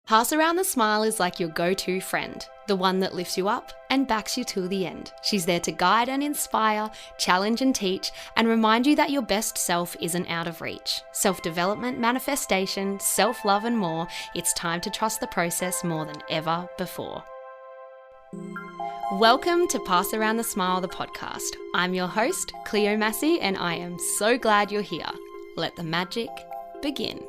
Pass Around the Smile is like your go-to friend, the one that lifts you up and backs you till the end. She's there to guide and inspire, challenge and teach, and remind you that your best self isn't out of reach. Self-development, manifestation, self-love and more, it's time to trust the process more than ever before. Welcome to Pass Around the Smile, the podcast. I'm your host, Cleo Massey, and I am so glad you're here. Let the magic begin.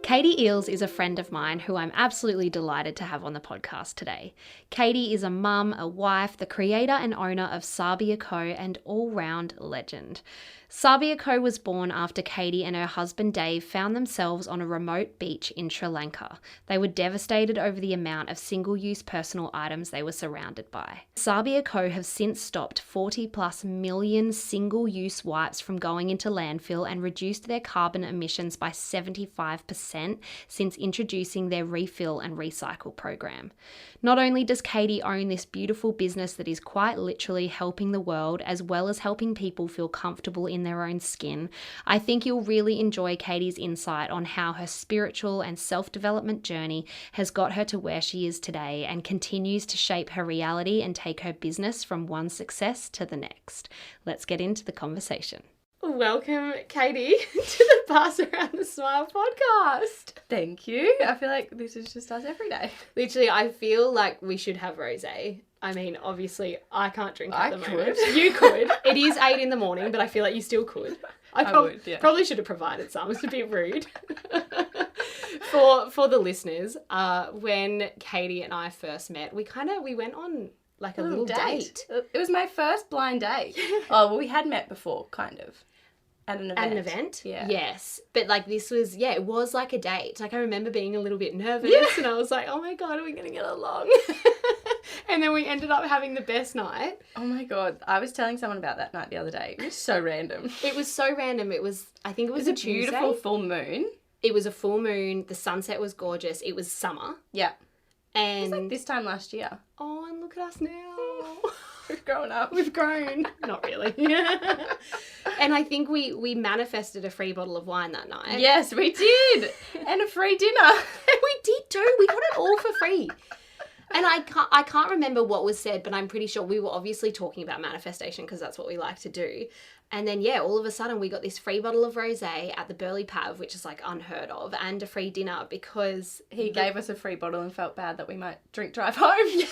Katie Eales is a friend of mine who I'm absolutely delighted to have on the podcast today. Katie is a mum, a wife, the creator and owner of Sabbia Co, and all-round legend. Sabbia Co was born after Katie and her husband Dave found themselves on a remote beach in Sri Lanka. They were devastated over the amount of single-use personal items they were surrounded by. Sabbia Co have since stopped 40+ million single-use wipes from going into landfill and reduced their carbon emissions by 75% since introducing their refill and recycle program. Not only does Katie own this beautiful business that is quite literally helping the world as well as helping people feel comfortable in their own skin, I think you'll really enjoy Katie's insight on how her spiritual and self-development journey has got her to where she is today and continues to shape her reality and take her business from one success to the next. Let's get into the conversation. Welcome, Katie, to the Pass Around the Smile podcast. Thank you. I feel like this is just us every day. Literally, I feel like we should have rosé. I mean, obviously, I can't drink at the moment. You could. It is 8 a.m, but I feel like you still could. I would, yeah. Probably should have provided some. It's a bit rude. For the listeners, when Katie and I first met, we went on like a little date. It was my first blind date. Oh, well, we had met before, kind of. At an event? Yeah. Yes. But like this was, it was like a date. Like I remember being a little bit nervous and I was like, oh my God, are we going to get along? And then we ended up having the best night. Oh my God. I was telling someone about that night the other day. It was so random. It was so random. I think it was a Tuesday. Beautiful full moon. It was a full moon. The sunset was gorgeous. It was summer. Yeah. And it was like this time last year. Oh, and look at us now. We've grown up. We've grown. Not really. And I think we manifested a free bottle of wine that night. Yes, we did. And a free dinner. We did too. We got it all for free. And I can't remember what was said, but I'm pretty sure we were obviously talking about manifestation because that's what we like to do. And then, all of a sudden we got this free bottle of rosé at the Burleigh Pav, which is like unheard of, and a free dinner because he gave us a free bottle and felt bad that we might drive home.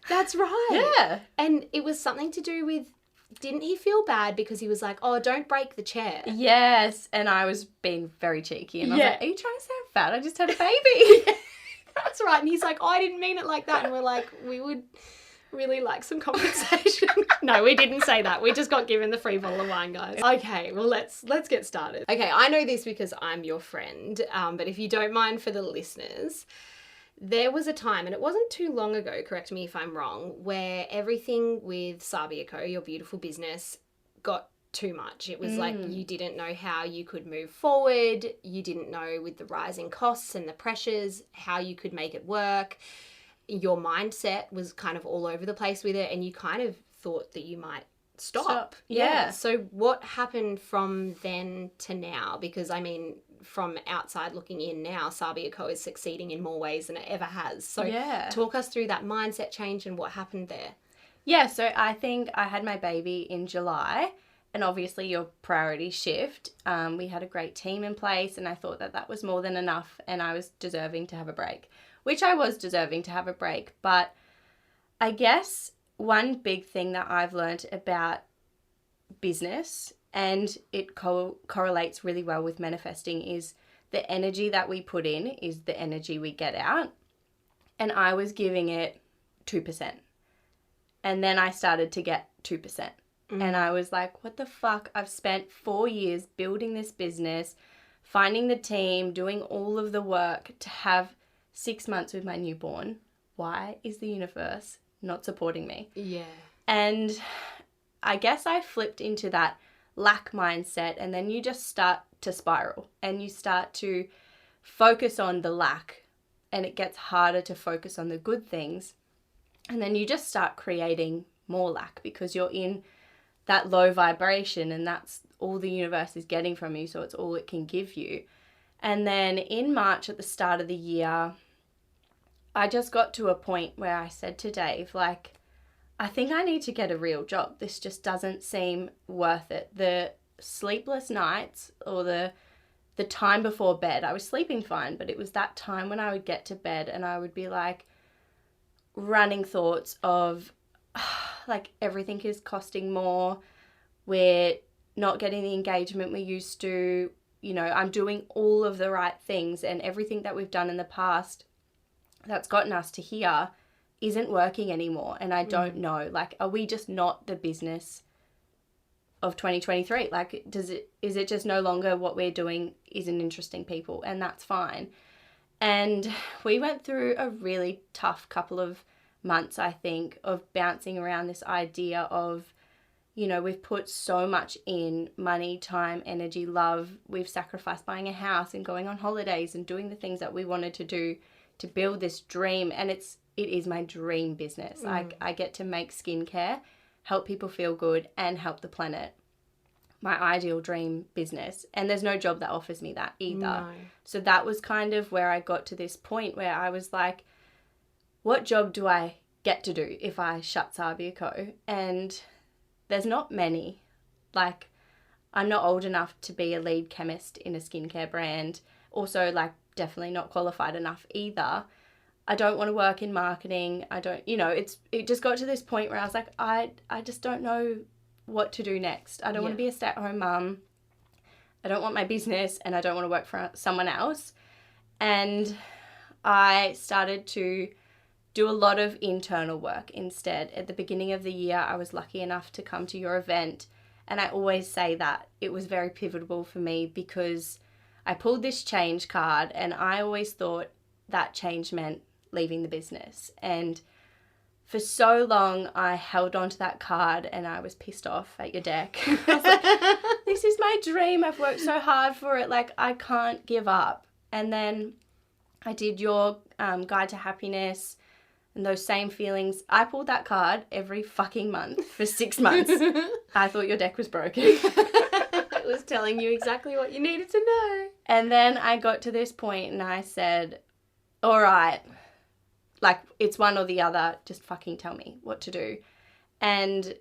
That's right. Yeah. And it was something to do with, didn't he feel bad because he was like, oh, don't break the chair? Yes. And I was being very cheeky. And I was like, are you trying to say I'm fat? I just had a baby. That's right. And he's like, oh, I didn't mean it like that. And we're like, we would really like some compensation. No, we didn't say that. We just got given the free bottle of wine, guys. Okay, well, let's get started. Okay, I know this because I'm your friend, but if you don't mind for the listeners, there was a time, and it wasn't too long ago, correct me if I'm wrong, where everything with Sabbia Co, your beautiful business, got too much. It was like you didn't know how you could move forward. You didn't know with the rising costs and the pressures how you could make it work. Your mindset was kind of all over the place with it, and you kind of thought that you might stop. Yeah. So what happened from then to now? Because I mean, from outside looking in now, Sabbia Co is succeeding in more ways than it ever has. So talk us through that mindset change and what happened there. Yeah, so I think I had my baby in July, and obviously your priorities shift. We had a great team in place, and I thought that was more than enough, and I was deserving to have a break, which I was deserving to have a break. But I guess one big thing that I've learned about business, and it correlates really well with manifesting, is the energy that we put in is the energy we get out. And I was giving it 2%. And then I started to get 2%. And I was like, what the fuck? I've spent 4 years building this business, finding the team, doing all of the work to have 6 months with my newborn. Why is the universe not supporting me? Yeah. And I guess I flipped into that lack mindset, and then you just start to spiral and you start to focus on the lack, and it gets harder to focus on the good things. And then you just start creating more lack because you're in that low vibration, and that's all the universe is getting from you, so it's all it can give you. And then in March at the start of the year, I just got to a point where I said to Dave, like, I think I need to get a real job. This just doesn't seem worth it. The sleepless nights or the time before bed, I was sleeping fine, but it was that time when I would get to bed and I would be like running thoughts of like everything is costing more. We're not getting the engagement we used to. You know, I'm doing all of the right things and everything that we've done in the past that's gotten us to here isn't working anymore. And I don't know, like, are we just not the business of 2023? Like, is it just no longer what we're doing isn't interesting people? And that's fine. And we went through a really tough couple of months, I think, of bouncing around this idea of, you know, we've put so much in money, time, energy, love. We've sacrificed buying a house and going on holidays and doing the things that we wanted to do to build this dream. And it is my dream business. I get to make skincare, help people feel good, and help the planet. My ideal dream business. And there's no job that offers me that either. No. So that was kind of where I got to this point where I was like, what job do I get to do if I shut Sabbia Co? And there's not many. Like, I'm not old enough to be a lead chemist in a skincare brand. Also, like, definitely not qualified enough either. I don't want to work in marketing. I don't, you know, it just got to this point where I was like, I just don't know what to do next. I don't want to be a stay-at-home mum. I don't want my business and I don't want to work for someone else. And I started to do a lot of internal work instead. At the beginning of the year, I was lucky enough to come to your event. And I always say that it was very pivotal for me because I pulled this change card and I always thought that change meant leaving the business. And for so long, I held on to that card and I was pissed off at your deck. I was like, this is my dream. I've worked so hard for it. Like, I can't give up. And then I did your Guide to Happiness and those same feelings. I pulled that card every fucking month for 6 months. I thought your deck was broken. It was telling you exactly what you needed to know. And then I got to this point and I said, all right, like, it's one or the other. Just fucking tell me what to do. And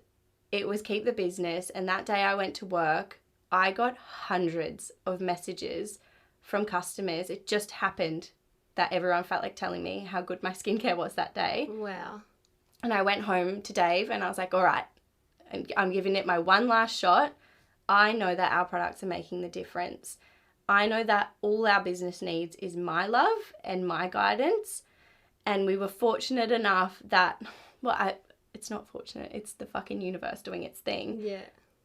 it was keep the business. And that day I went to work, I got hundreds of messages from customers. It just happened that everyone felt like telling me how good my skincare was that day. Wow. And I went home to Dave and I was like, all right, I'm giving it my one last shot. I know that our products are making the difference. I know that all our business needs is my love and my guidance. And we were fortunate enough that, it's not fortunate, it's the fucking universe doing its thing. Yeah.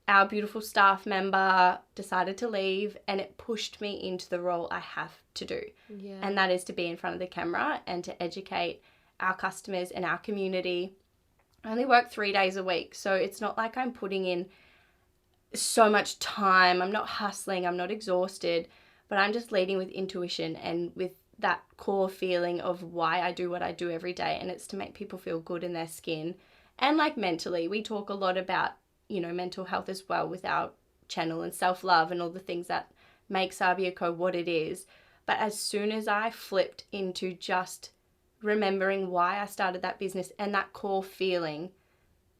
Our beautiful staff member decided to leave and it pushed me into the role I have to do. Yeah. And that is to be in front of the camera and to educate our customers and our community. I only work 3 days a week, so it's not like I'm putting in so much time. I'm not hustling, I'm not exhausted, but I'm just leading with intuition and with that core feeling of why I do what I do every day, and it's to make people feel good in their skin. And like mentally, we talk a lot about, you know, mental health as well with our channel and self-love and all the things that make Sabbia Co what it is. But as soon as I flipped into just remembering why I started that business and that core feeling,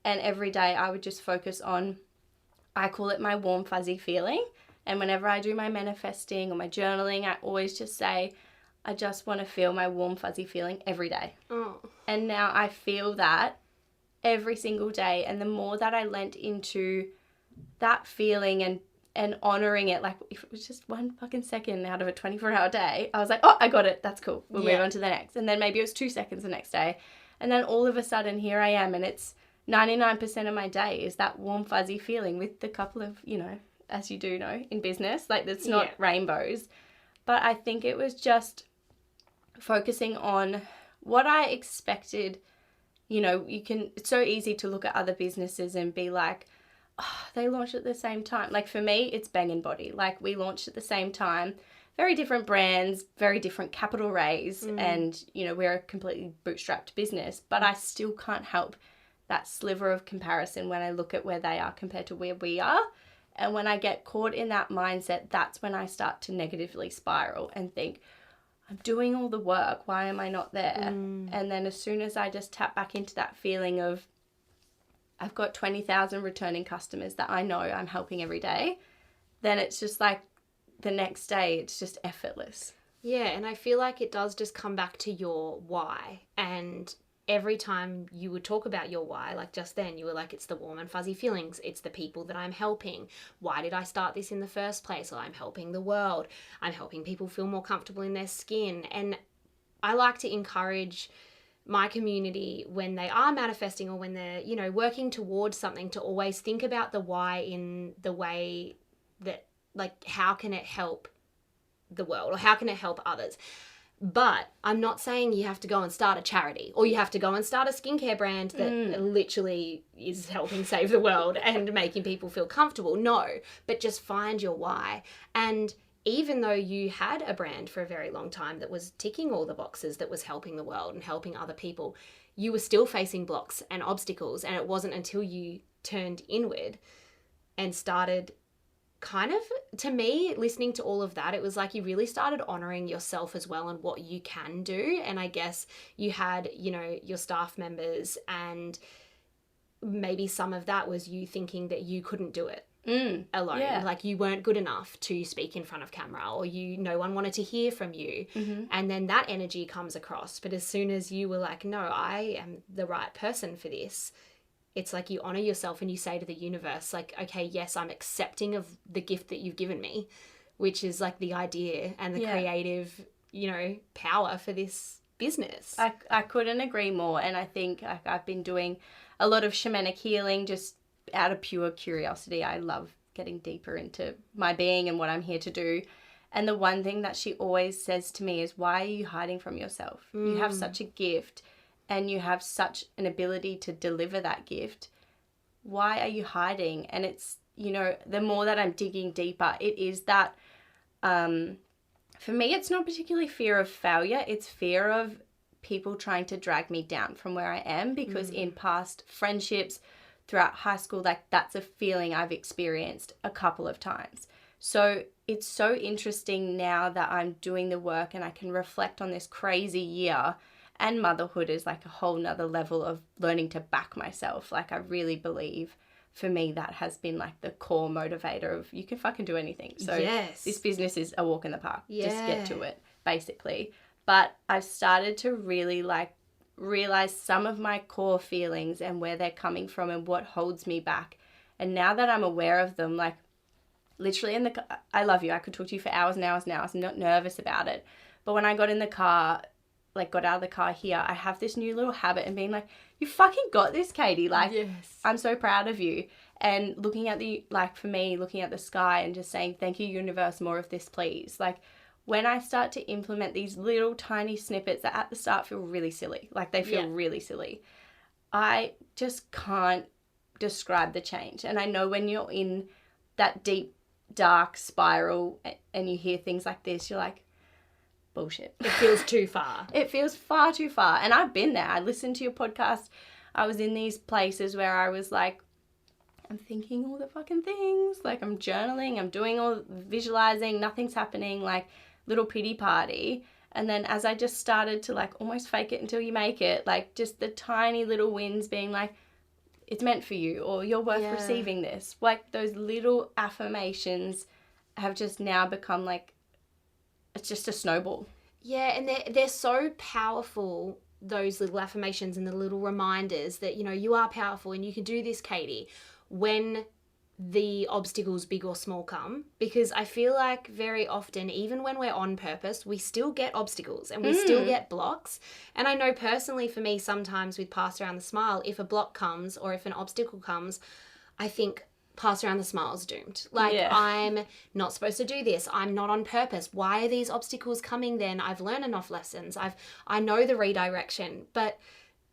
and every day I would just focus on, I call it my warm fuzzy feeling. And whenever I do my manifesting or my journaling, I always just say, I just want to feel my warm fuzzy feeling every day. Oh. And now I feel that every single day. And the more that I lent into that feeling and honoring it, like if it was just 1 fucking second out of a 24-hour day, I was like, oh, I got it. That's cool. We'll move on to the next. And then maybe it was 2 seconds the next day. And then all of a sudden here I am, and it's 99% of my day is that warm fuzzy feeling with the couple of, you know, as you do know in business, like it's not rainbows. But I think it was just focusing on what I expected. You know, it's so easy to look at other businesses and be like, oh, they launched at the same time. Like for me, it's Bang & Body. Like we launched at the same time. Very different brands, very different capital raise. And, you know, we're a completely bootstrapped business. But I still can't help that sliver of comparison when I look at where they are compared to where we are. And when I get caught in that mindset, that's when I start to negatively spiral and think, I'm doing all the work. Why am I not there? And then as soon as I just tap back into that feeling of, I've got 20,000 returning customers that I know I'm helping every day, then it's just like the next day, it's just effortless. Yeah, and I feel like it does just come back to your why. And every time you would talk about your why, like just then, you were like, it's the warm and fuzzy feelings. It's the people that I'm helping. Why did I start this in the first place? Well, I'm helping the world. I'm helping people feel more comfortable in their skin. And I like to encourage my community when they are manifesting or when they're, you know, working towards something to always think about the why in the way that, like, how can it help the world or how can it help others? But I'm not saying you have to go and start a charity or you have to go and start a skincare brand that literally is helping save the world and making people feel comfortable. No, but just find your why. And even though you had a brand for a very long time that was ticking all the boxes, that was helping the world and helping other people, you were still facing blocks and obstacles. And it wasn't until you turned inward and started kind of, to me, listening to all of that, it was like you really started honoring yourself as well and what you can do. And I guess you had, you know, your staff members, and maybe some of that was you thinking that you couldn't do it alone. Yeah. Like you weren't good enough to speak in front of camera, or no one wanted to hear from you. And then that energy comes across. But as soon as you were like, no, I am the right person for this, it's like you honor yourself and you say to the universe, like, okay, yes, I'm accepting of the gift that you've given me, which is like the idea and the creative, you know, power for this business. I couldn't agree more. And I think I've been doing a lot of shamanic healing just out of pure curiosity. I love getting deeper into my being and what I'm here to do. And the one thing that she always says to me is, why are you hiding from yourself? You have such a gift. And you have such an ability to deliver that gift. Why are you hiding? And it's, you know, the more that I'm digging deeper, it is that, for me, it's not particularly fear of failure. It's fear of people trying to drag me down from where I am, because in past friendships throughout high school, like that's a feeling I've experienced a couple of times. So it's so interesting now that I'm doing the work and I can reflect on this crazy year. And motherhood is like a whole nother level of learning to back myself. Like I really believe for me that has been like the core motivator of you can fucking do anything. So this business is a walk in the park. Just get to it, basically. But I've started to really like realize some of my core feelings and where they're coming from and what holds me back. And now that I'm aware of them, like literally I love you. I could talk to you for hours and hours and hours. I'm not nervous about it. But when I got in the car, like got out of the car here, I have this new little habit and being like, you fucking got this, Katie. Like, I'm so proud of you. And looking at for me, looking at the sky and just saying, thank you, universe, more of this, please. Like when I start to implement these little tiny snippets that at the start feel really silly, like they feel really silly, I just can't describe the change. And I know when you're in that deep, dark spiral and you hear things like this, you're like, bullshit. It feels too far. It feels far too far. And I've been there. I listened to your podcast. I was in these places where I was like, I'm thinking all the fucking things. Like I'm journaling, I'm doing all visualizing, nothing's happening, like little pity party. And then as I just started to like almost fake it until you make it, like just the tiny little wins being like, it's meant for you, or you're worth receiving this. Like those little affirmations have just now become like, it's just a snowball. Yeah, and they're so powerful, those little affirmations and the little reminders that, you know, you are powerful and you can do this, Katie, when the obstacles, big or small, come. Because I feel like very often, even when we're on purpose, we still get obstacles and we still get blocks. And I know personally for me, sometimes with Pass Around the Smile, if a block comes or if an obstacle comes, I think, Pass Around the Smile's doomed. Like, I'm not supposed to do this. I'm not on purpose. Why are these obstacles coming then? I've learned enough lessons. I know the redirection. But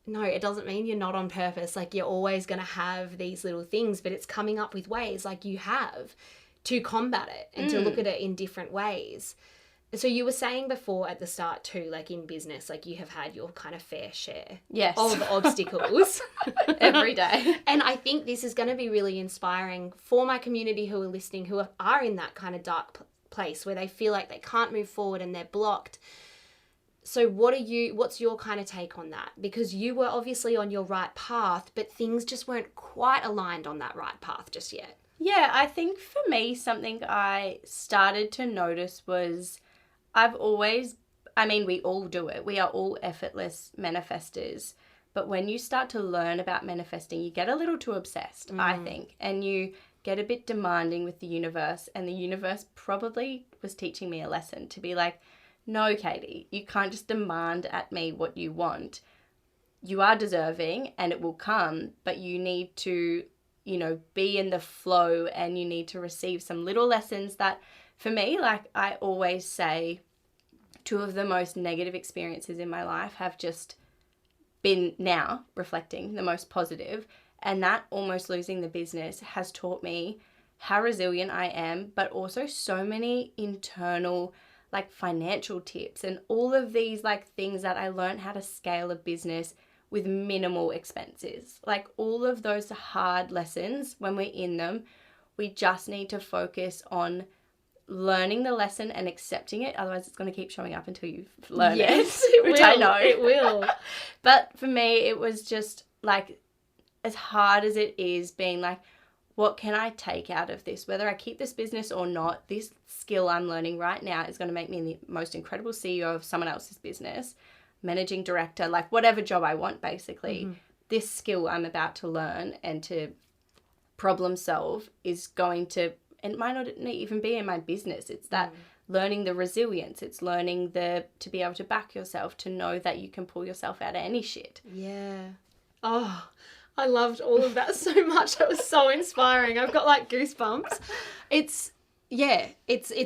no, it doesn't mean you're not on purpose. Like, you're always going to have these little things, but it's coming up with ways, like you have, to combat it and to look at it in different ways. So you were saying before at the start too, like in business, like you have had your kind of fair share Yes. of obstacles every day. And I think this is going to be really inspiring for my community who are listening, who are in that kind of dark place where they feel like they can't move forward and they're blocked. So what's your kind of take on that? Because you were obviously on your right path, but things just weren't quite aligned on that right path just yet. Yeah, I think for me, something I started to notice was we all do it. We are all effortless manifestors. But when you start to learn about manifesting, you get a little too obsessed, I think. And you get a bit demanding with the universe. And the universe probably was teaching me a lesson to be like, no, Katie, you can't just demand at me what you want. You are deserving and it will come, but you need to, be in the flow and you need to receive some little lessons that, for me, like I always say, 2 of the most negative experiences in my life have just been, now reflecting, the most positive. And that almost losing the business has taught me how resilient I am, but also so many internal like financial tips and all of these like things that I learned how to scale a business with minimal expenses. Like all of those hard lessons, when we're in them, we just need to focus on learning the lesson and accepting it. Otherwise it's going to keep showing up until you've learned it, which I know. It will. But for me, it was just like, as hard as it is, being like, what can I take out of this? Whether I keep this business or not, this skill I'm learning right now is going to make me the most incredible CEO of someone else's business, managing director, like whatever job I want, basically. Mm-hmm. This skill I'm about to learn and to problem solve is going to, and it might not even be in my business. It's that learning the resilience. It's learning to be able to back yourself, to know that you can pull yourself out of any shit. Yeah. Oh, I loved all of that so much. It was so inspiring. I've got like goosebumps. It's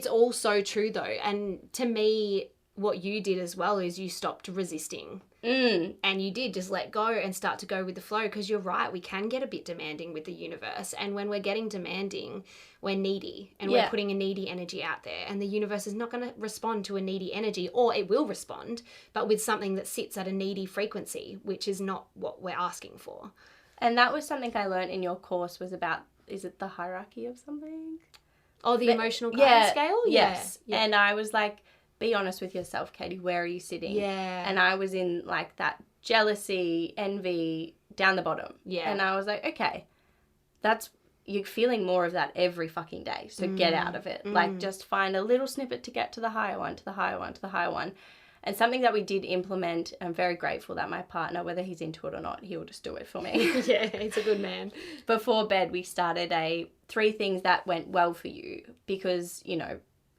all so true though. And to me, what you did as well is you stopped resisting. And you did just let go and start to go with the flow, because you're right, we can get a bit demanding with the universe. And when we're getting demanding, we're needy and we're putting a needy energy out there, and the universe is not going to respond to a needy energy, or it will respond, but with something that sits at a needy frequency, which is not what we're asking for. And that was something I learned in your course, was about, is it the hierarchy of something? Oh, the emotional kind scale? Yes. Yeah. And I was like, be honest with yourself, Katie, where are you sitting? Yeah. And I was in like that jealousy, envy, down the bottom. Yeah. And I was like, okay, you're feeling more of that every fucking day. So get out of it. Like just find a little snippet to get to the higher one, to the higher one, to the higher one. And something that we did implement, I'm very grateful that my partner, whether he's into it or not, he'll just do it for me. Yeah, he's a good man. Before bed, we started 3 things that went well for you, because,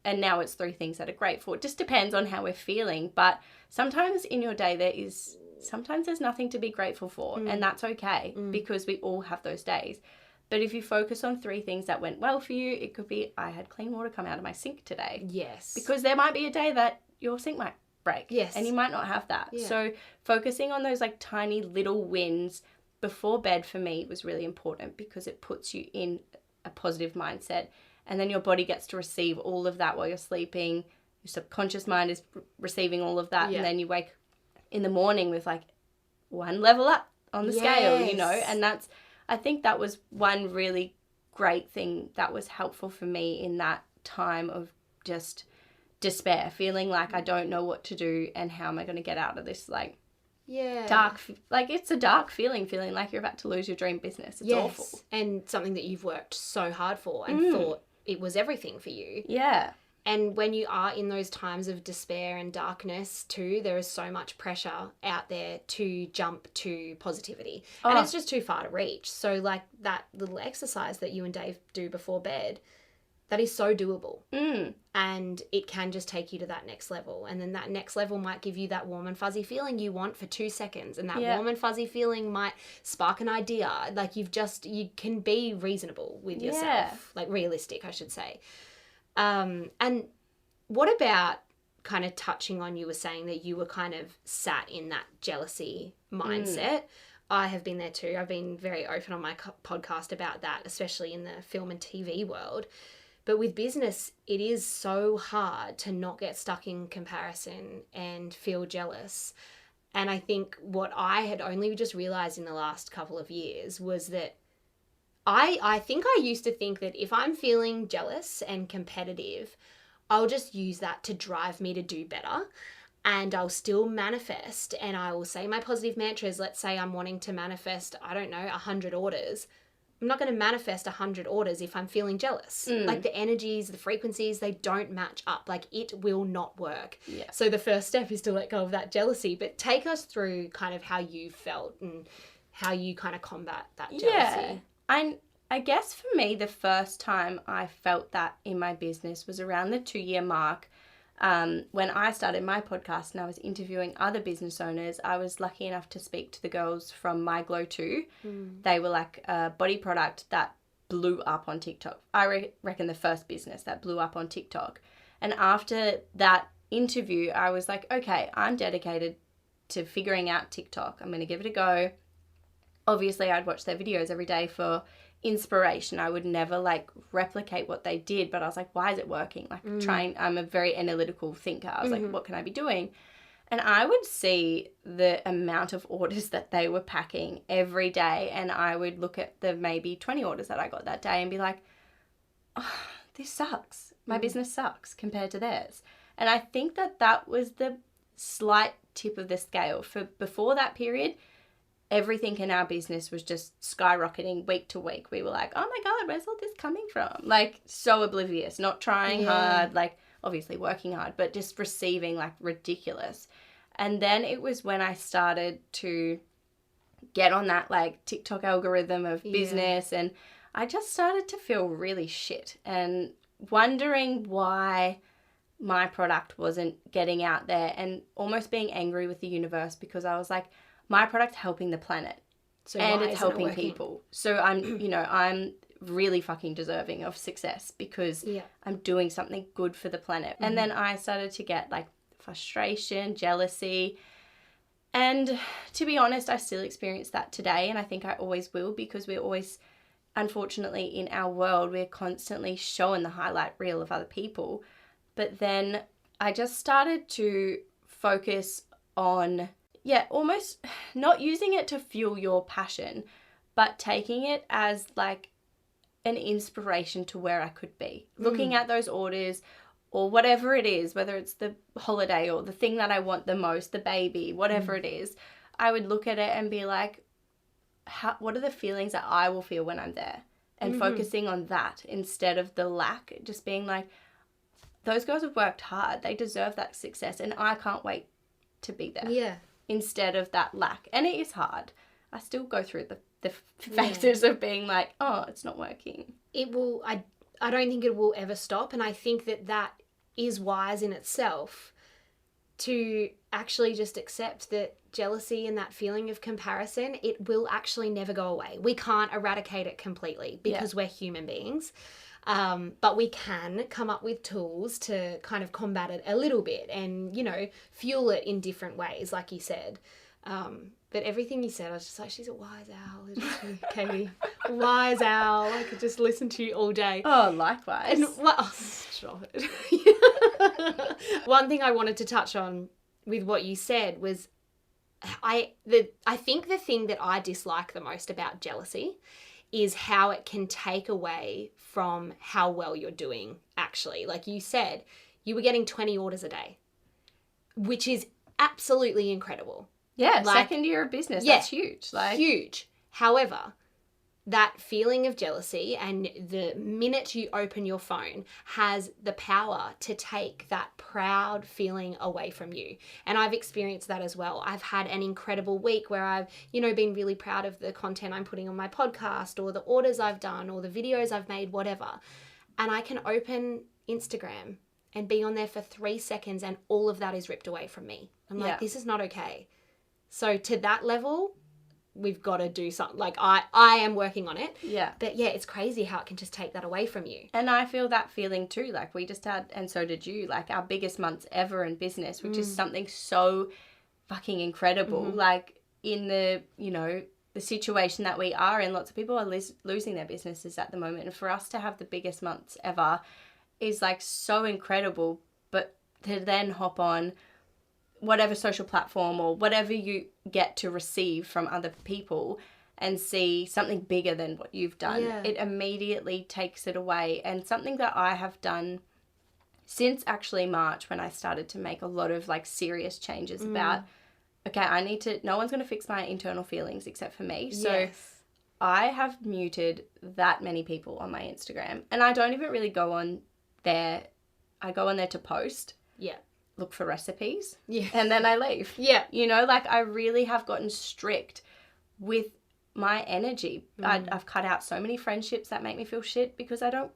and now it's 3 things that are grateful. It just depends on how we're feeling. But sometimes in your day, sometimes there's nothing to be grateful for. And that's okay, because we all have those days. But if you focus on 3 things that went well for you, it could be, I had clean water come out of my sink today. Yes. Because there might be a day that your sink might break. Yes. And you might not have that. Yeah. So focusing on those like tiny little wins before bed for me was really important, because it puts you in a positive mindset, and then your body gets to receive all of that while you're sleeping. Your subconscious mind is receiving all of that. Yeah. And then you wake in the morning with like 1 level up on the scale, and I think that was one really great thing that was helpful for me in that time of just despair, feeling like I don't know what to do and how am I going to get out of this dark, like it's a dark feeling like you're about to lose your dream business. It's awful. And something that you've worked so hard for and thought it was everything for you. Yeah. And when you are in those times of despair and darkness too, there is so much pressure out there to jump to positivity. And it's just too far to reach. So like that little exercise that you and Dave do before bed, that is so doable. And it can just take you to that next level. And then that next level might give you that warm and fuzzy feeling you want for 2 seconds. And that warm and fuzzy feeling might spark an idea. Like you can be reasonable with yourself, like realistic, I should say. And what about kind of touching on, you were saying that you were kind of sat in that jealousy mindset. I have been there too. I've been very open on my podcast about that, especially in the film and TV world. But with business, it is so hard to not get stuck in comparison and feel jealous. And I think what I had only just realized in the last couple of years was that I think I used to think that if I'm feeling jealous and competitive, I'll just use that to drive me to do better, and I'll still manifest, and I will say my positive mantras. Let's say I'm wanting to manifest, 100 orders. I'm not going to manifest 100 orders if I'm feeling jealous. Like the energies, the frequencies, they don't match up. Like it will not work. Yeah. So the first step is to let go of that jealousy. But take us through kind of how you felt and how you kind of combat that jealousy. Yeah. I guess for me, the first time I felt that in my business was around the 2-year mark. When I started my podcast and I was interviewing other business owners, I was lucky enough to speak to the girls from My Glow 2. They were like a body product that blew up on TikTok. I reckon the first business that blew up on TikTok. And after that interview, I was like, okay, I'm dedicated to figuring out TikTok. I'm going to give it a go. Obviously, I'd watch their videos every day for inspiration. I would never like replicate what they did, but I was like, why is it working? Like I'm a very analytical thinker. I was like, what can I be doing? And I would see the amount of orders that they were packing every day, and I would look at the maybe 20 orders that I got that day and be like, oh, this sucks. My business sucks compared to theirs. And I think that was the slight tip of the scale. For before that period, everything in our business was just skyrocketing week to week. We were like, oh my God, where's all this coming from? Like so oblivious, not trying hard, like obviously working hard, but just receiving like ridiculous. And then it was when I started to get on that like TikTok algorithm of business, and I just started to feel really shit and wondering why my product wasn't getting out there, and almost being angry with the universe because I was like, my product's helping the planet, so and it's helping people. So I'm really fucking deserving of success because I'm doing something good for the planet. And then I started to get like frustration, jealousy. And to be honest, I still experience that today. And I think I always will, because we're always, unfortunately, in our world, we're constantly showing the highlight reel of other people. But then I just started to focus on almost not using it to fuel your passion, but taking it as like an inspiration to where I could be. Looking at those orders or whatever it is, whether it's the holiday or the thing that I want the most, the baby, whatever it is, I would look at it and be like, what are the feelings that I will feel when I'm there? And focusing on that instead of the lack, just being like, those girls have worked hard. They deserve that success, and I can't wait to be there. Yeah. Instead of that lack. And it is hard. I still go through the phases of being like, oh, it's not working. It will, I don't think it will ever stop. And I think that is wise in itself, to actually just accept that jealousy and that feeling of comparison, it will actually never go away. We can't eradicate it completely because we're human beings. But we can come up with tools to kind of combat it a little bit and, fuel it in different ways, like you said. But everything you said, I was just like, she's a wise owl, isn't she, Katie? Wise owl. I could just listen to you all day. Oh, likewise. And, stop it. One thing I wanted to touch on with what you said was I think the thing that I dislike the most about jealousy is how it can take away from how well you're doing, actually. Like you said, you were getting 20 orders a day, which is absolutely incredible. Yeah, second year of business, that's huge. Huge. However, that feeling of jealousy, and the minute you open your phone, has the power to take that proud feeling away from you. And I've experienced that as well. I've had an incredible week where I've, been really proud of the content I'm putting on my podcast, or the orders I've done, or the videos I've made, whatever. And I can open Instagram and be on there for 3 seconds and all of that is ripped away from me. I'm like, this is not okay. So to that level, we've got to do something. Like I am working on it. Yeah. But it's crazy how it can just take that away from you. And I feel that feeling too. Like we just had, and so did you, like our biggest months ever in business, which is something so fucking incredible. Like in the, the situation that we are in. Lots of people are losing their businesses at the moment. And for us to have the biggest months ever is like so incredible. But to then hop on whatever social platform or whatever you get to receive from other people and see something bigger than what you've done, it immediately takes it away. And something that I have done since actually March, when I started to make a lot of like serious changes about, okay, no one's going to fix my internal feelings except for me. So I have muted that many people on my Instagram, and I don't even really go on there. I go on there to post. Yeah. Look for recipes. Yeah. And then I leave. Yeah. You know, like I really have gotten strict with my energy. I've cut out so many friendships that make me feel shit because I don't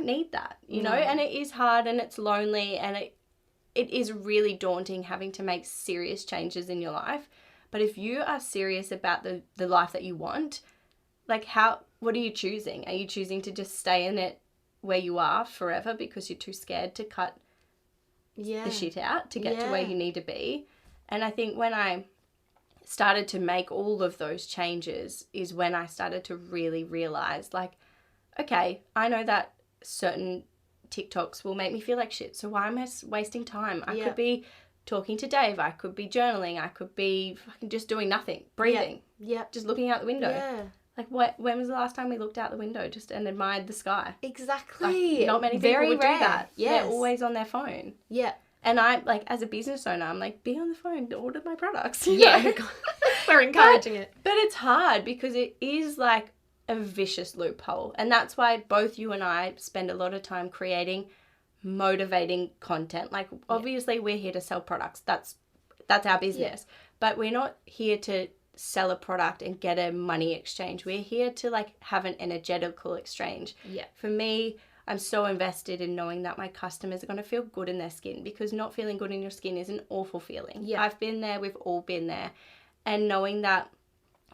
need that, you know, and it is hard and it's lonely and it is really daunting having to make serious changes in your life. But if you are serious about the life that you want, like what are you choosing? Are you choosing to just stay in it where you are forever because you're too scared to cut the shit out to get to where you need to be? And I think when I started to make all of those changes is when I started to really realize, like, okay, I know that certain TikToks will make me feel like shit, so why am I wasting time? I could be talking to Dave, I could be journaling, I could be fucking just doing nothing, breathing, just looking out the window. Like, when was the last time we looked out the window just and admired the sky? Exactly. Like, not many people would do that. They're always on their phone. Yeah. And I, like, as a business owner, I'm like, be on the phone, order my products. Yeah. We're encouraging it. But it's hard because it is like a vicious loophole. And that's why both you and I spend a lot of time creating motivating content. Like, obviously we're here to sell products. That's our business. But we're not here to sell a product and get a money exchange. We're here to like have an energetical exchange. Yeah. For me, I'm so invested in knowing that my customers are going to feel good in their skin, because not feeling good in your skin is an awful feeling. Yeah. I've been there. We've all been there. And knowing that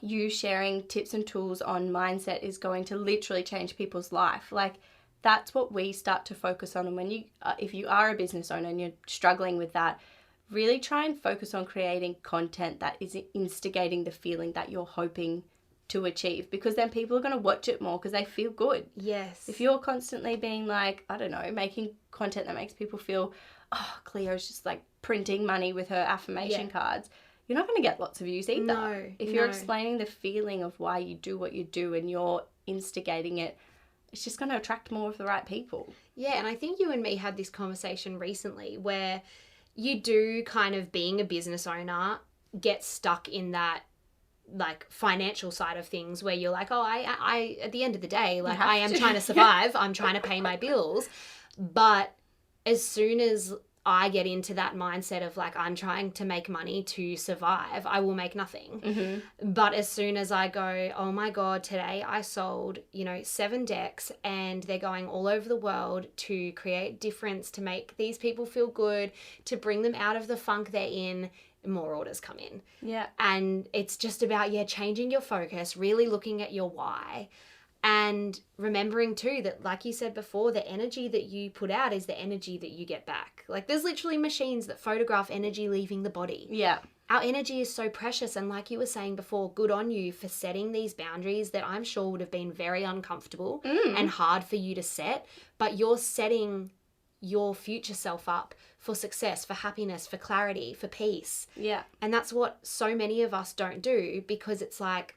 you sharing tips and tools on mindset is going to literally change people's life. Like, that's what we start to focus on. And when you, if you are a business owner and you're struggling with that, really try and focus on creating content that is instigating the feeling that you're hoping to achieve, because then people are going to watch it more because they feel good. Yes. If you're constantly being like, I don't know, making content that makes people feel, oh, Cleo's just like printing money with her affirmation cards, you're not going to get lots of views either. No. If you're explaining the feeling of why you do what you do and you're instigating it, it's just going to attract more of the right people. Yeah, and I think you and me had this conversation recently where you do kind of, being a business owner, get stuck in that like financial side of things where you're like, oh, I at the end of the day, like I am trying to survive. I'm trying to pay my bills. But as soon as I get into that mindset of like, I'm trying to make money to survive, I will make nothing. Mm-hmm. But as soon as I go, oh my God, today I sold, 7 decks and they're going all over the world to create difference, to make these people feel good, to bring them out of the funk they're in, more orders come in. Yeah. And it's just about, changing your focus, really looking at your why. And remembering too that, like you said before, the energy that you put out is the energy that you get back. Like, there's literally machines that photograph energy leaving the body. Yeah. Our energy is so precious. And like you were saying before, good on you for setting these boundaries that I'm sure would have been very uncomfortable and hard for you to set. But you're setting your future self up for success, for happiness, for clarity, for peace. Yeah. And that's what so many of us don't do, because it's like,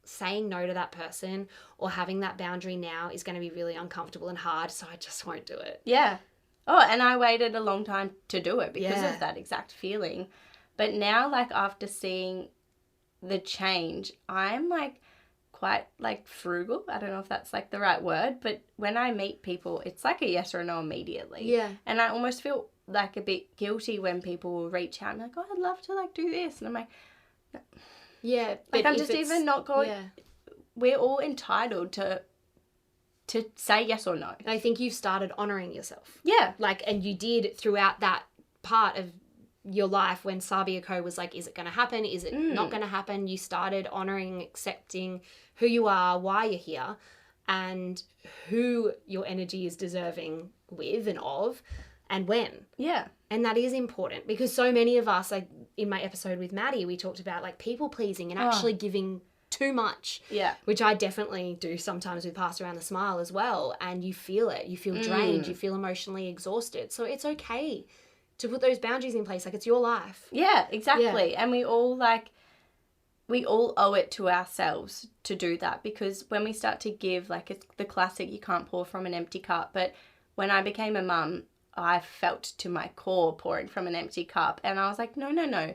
saying no to that person or having that boundary now is going to be really uncomfortable and hard, so I just won't do it. Yeah. Oh, and I waited a long time to do it because of that exact feeling. But now, like, after seeing the change, I'm like quite like frugal. I don't know if that's like the right word, but when I meet people, it's like a yes or a no immediately. Yeah. And I almost feel like a bit guilty when people will reach out and like, oh, I'd love to like do this. And I'm like, no. Yeah, like, I'm just even not going. Yeah. We're all entitled to say yes or no. I think you've started honouring yourself. Yeah. Like, and you did throughout that part of your life when Sabbia Co was like, is it going to happen? Is it not going to happen? You started honouring, accepting who you are, why you're here, and who your energy is deserving with and of, and when. Yeah. And that is important, because so many of us, like in my episode with Maddie, we talked about like people pleasing and actually giving too much. Yeah. Which I definitely do sometimes with Pass Around the Smile as well. And you feel it. You feel drained. You feel emotionally exhausted. So it's okay to put those boundaries in place. Like, it's your life. Yeah, exactly. And we all owe it to ourselves to do that, because when we start to give, like, it's the classic, you can't pour from an empty cup. But when I became a mum, I felt to my core pouring from an empty cup. And I was like, no.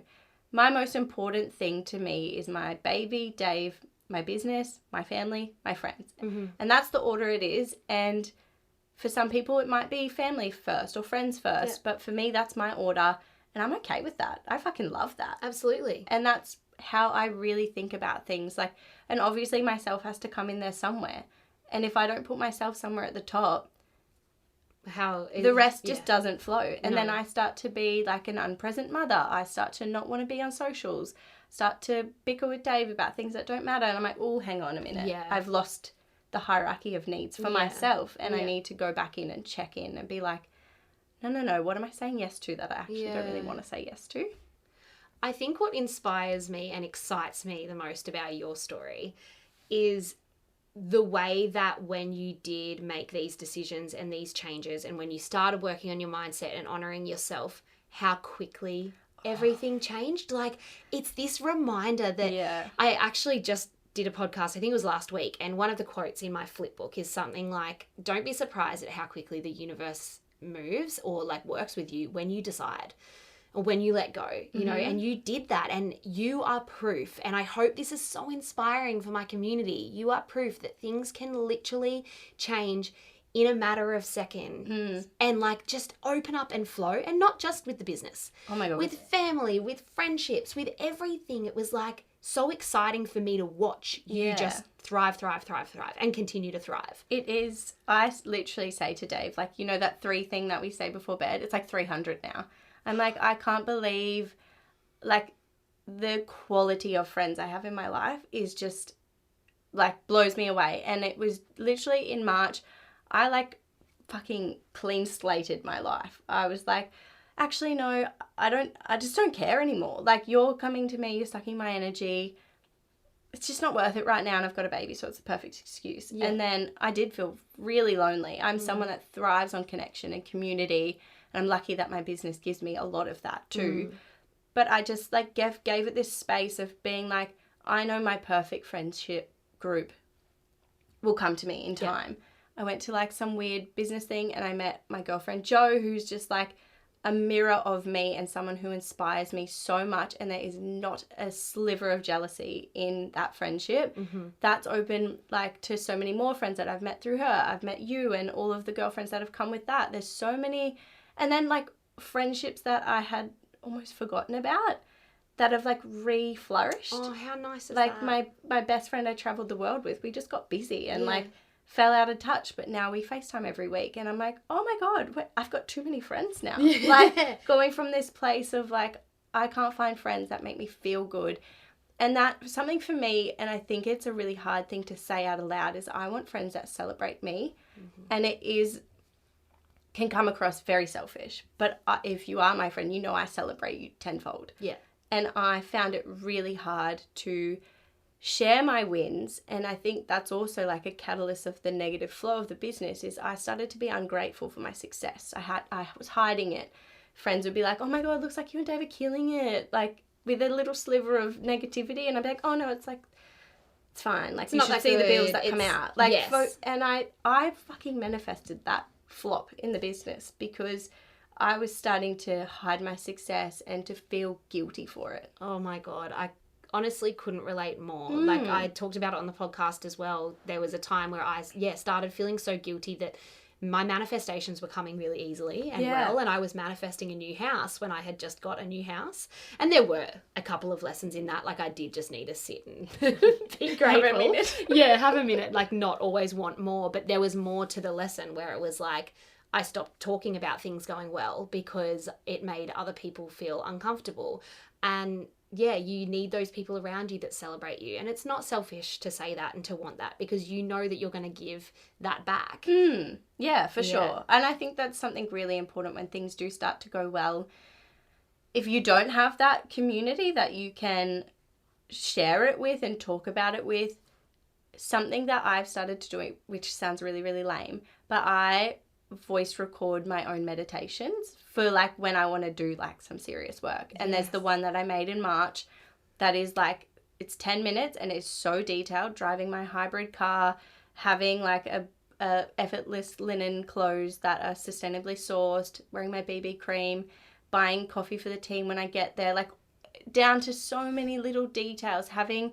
My most important thing to me is my baby, Dave, my business, my family, my friends. Mm-hmm. And that's the order it is. And for some people, it might be family first or friends first. But for me, that's my order. And I'm okay with that. I fucking love that. Absolutely. And that's how I really think about things. Like, and obviously myself has to come in there somewhere. And if I don't put myself somewhere at the top, the rest just doesn't flow. And then I start to be like an unpresent mother. I start to not want to be on socials, start to bicker with Dave about things that don't matter. And I'm like, oh, hang on a minute. Yeah. I've lost the hierarchy of needs for myself. And I need to go back in and check in and be like, no, what am I saying yes to that I actually don't really want to say yes to? I think what inspires me and excites me the most about your story is the way that when you did make these decisions and these changes, and when you started working on your mindset and honoring yourself, how quickly everything changed. Like, it's this reminder that I actually just did a podcast, I think it was last week, and one of the quotes in my flip book is something like, don't be surprised at how quickly the universe moves or like works with you when you decide. Or when you let go, you know, and you did that, and you are proof. And I hope this is so inspiring for my community. You are proof that things can literally change in a matter of seconds and like just open up and flow. And not just with the business. Oh my God. With family, with friendships, with everything. It was like so exciting for me to watch you just thrive and continue to thrive. It is. I literally say to Dave, like, you know, that 3 thing that we say before bed, it's like 300 now. I'm like, I can't believe, like, the quality of friends I have in my life is just, like, blows me away. And it was literally in March, I, like, fucking clean slated my life. I was like, actually, no, I just don't care anymore. Like, you're coming to me, you're sucking my energy. It's just not worth it right now, and I've got a baby, so it's a perfect excuse. Yeah. And then I did feel really lonely. I'm someone that thrives on connection and community. And I'm lucky that my business gives me a lot of that too. But I just like gave it this space of being like, I know my perfect friendship group will come to me in time. I went to like some weird business thing and I met my girlfriend Jo, who's just like a mirror of me and someone who inspires me so much. And there is not a sliver of jealousy in that friendship. That's open like to so many more friends that I've met through her. I've met you and all of the girlfriends that have come with that. There's so many. And then, like, friendships that I had almost forgotten about that have, like, re-flourished. Oh, how nice is like, that? Like, my best friend I travelled the world with, we just got busy and, like, fell out of touch. But now we FaceTime every week. And I'm like, oh, my God, I've got too many friends now. Like, going from this place of, like, I can't find friends that make me feel good. And that, something for me, and I think it's a really hard thing to say out loud, is I want friends that celebrate me. And it can come across very selfish, but if you are my friend, you know I celebrate you tenfold. Yeah. And I found it really hard to share my wins, and I think that's also like a catalyst of the negative flow of the business, is I started to be ungrateful for my success. I was hiding it. Friends would be like, oh my God, looks like you and Dave are killing it, like with a little sliver of negativity, and I'd be like, oh no, it's like, it's fine. Like, you should see the bills that come out. Like, and I fucking manifested that flop in the business because I was starting to hide my success and to feel guilty for it. Oh my God. I honestly couldn't relate more. Like, I talked about it on the podcast as well. There was a time where I started feeling so guilty that my manifestations were coming really easily and well, and I was manifesting a new house when I had just got a new house. And there were a couple of lessons in that. Like, I did just need to sit and be grateful. Have a minute. Have a minute. Like, not always want more, but there was more to the lesson where it was like, I stopped talking about things going well because it made other people feel uncomfortable. And you need those people around you that celebrate you. And it's not selfish to say that and to want that, because you know that you're going to give that back. Yeah, for sure. And I think that's something really important when things do start to go well. If you don't have that community that you can share it with and talk about it with. Something that I've started to do, which sounds really, really lame, but I voice record my own meditations for like when I want to do like some serious work. And there's the one that I made in March that is like, it's 10 minutes and it's so detailed, driving my hybrid car, having like a effortless linen clothes that are sustainably sourced, wearing my BB cream, buying coffee for the team when I get there, like down to so many little details, having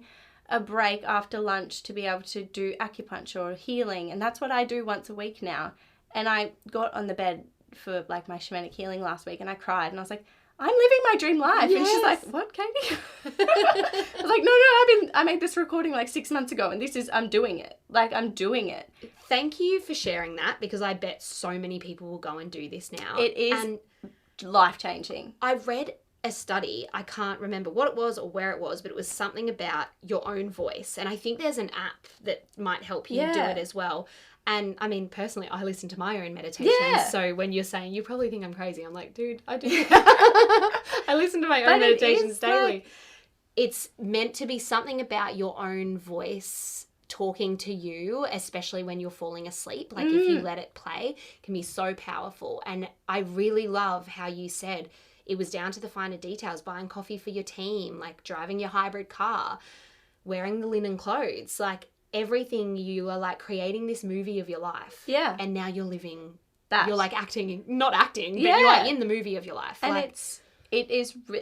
a break after lunch to be able to do acupuncture or healing. And that's what I do once a week now. And I got on the bed for like my shamanic healing last week and I cried and I was like, I'm living my dream life. Yes. And she's like, what, Katie? I was like, no, I made this recording like 6 months ago and I'm doing it. Like, I'm doing it. Thank you for sharing that, because I bet so many people will go and do this now. It is life-changing. I read a study, I can't remember what it was or where it was, but it was something about your own voice. And I think there's an app that might help you do it as well. And I mean, personally, I listen to my own meditations. Yeah. So when you're saying, you probably think I'm crazy, I'm like, dude, I do. I listen to my own meditations daily. Like... It's meant to be something about your own voice talking to you, especially when you're falling asleep. Like if you let it play, it can be so powerful. And I really love how you said it was down to the finer details, buying coffee for your team, like driving your hybrid car, wearing the linen clothes, like everything. You are like creating this movie of your life. Yeah. And now you're living that. You're like not acting, but you're like in the movie of your life. And like,